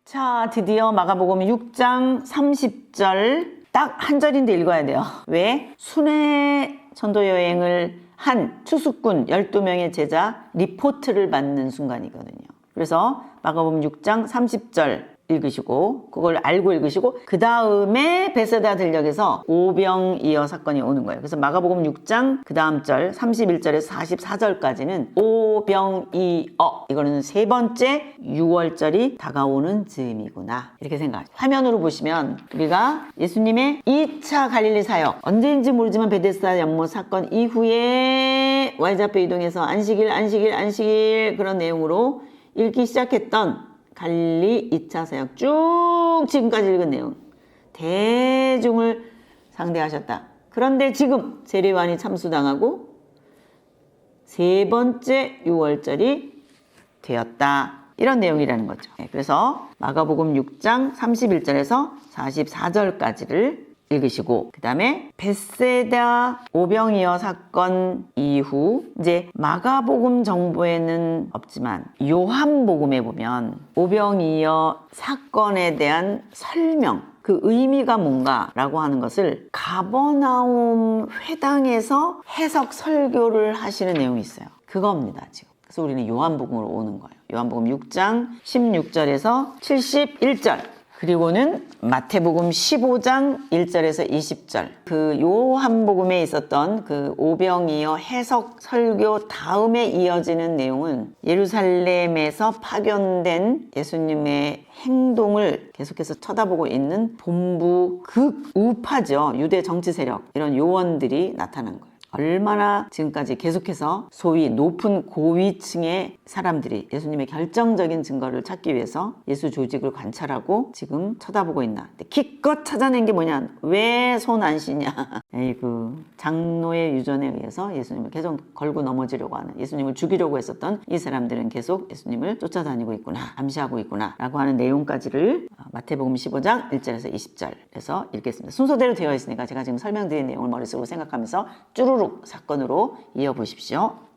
자, 드디어 마가복음 6장 30절 딱 한 절인데 읽어야 돼요. 왜? 순회 전도 여행을 한 추수꾼 12명의 제자 리포트를 받는 순간이거든요. 그래서 마가복음 6장 30절 읽으시고 그걸 알고 읽으시고 그 다음에 베세다 들녘에서 오병이어 사건이 오는 거예요. 그래서 마가복음 6장 그 다음 절 31절에서 44절까지는 오병이어, 이거는 세 번째 6월절이 다가오는 즈음이구나, 이렇게 생각하죠. 화면으로 보시면 우리가 예수님의 2차 갈릴리 사역, 언제인지 모르지만 베데스다 연못 사건 이후에 와이자페 이동해서 안식일 그런 내용으로 읽기 시작했던 갈릴리 2차 사역 쭉 지금까지 읽은 내용, 대중을 상대하셨다. 그런데 지금 세례요한이 참수당하고 세 번째 6월절이 되었다, 이런 내용이라는 거죠. 그래서 마가복음 6장 31절에서 44절까지를 읽으시고 그 다음에 베세다 오병이어 사건 이후 이제 마가복음 정보에는 없지만 요한복음에 보면 오병이어 사건에 대한 설명, 그 의미가 뭔가라고 하는 것을 가버나움 회당에서 해석 설교를 하시는 내용이 있어요. 그겁니다 지금. 그래서 우리는 요한복음으로 오는 거예요. 요한복음 6장 16절에서 71절, 그리고는 마태복음 15장 1절에서 20절, 그 요한복음에 있었던 그 오병이어 해석 설교 다음에 이어지는 내용은 예루살렘에서 파견된 예수님의 행동을 계속해서 쳐다보고 있는 본부 극우파죠. 유대 정치 세력, 이런 요원들이 나타난 거예요. 얼마나 지금까지 계속해서 소위 높은 고위층의 사람들이 예수님의 결정적인 증거를 찾기 위해서 예수 조직을 관찰하고 지금 쳐다보고 있나. 근데 기껏 찾아낸 게 뭐냐, 왜 손 안 씻냐. 에이그 장로의 유전에 의해서 예수님을 계속 걸고 넘어지려고 하는, 예수님을 죽이려고 했었던 이 사람들은 계속 예수님을 쫓아다니고 있구나, 감시하고 있구나 라고 하는 내용까지를 마태복음 15장 1절에서 20절에서 읽겠습니다. 순서대로 되어 있으니까 제가 지금 설명드린 내용을 머릿속으로 생각하면서 쭈루룩 사건으로 이어보십시오.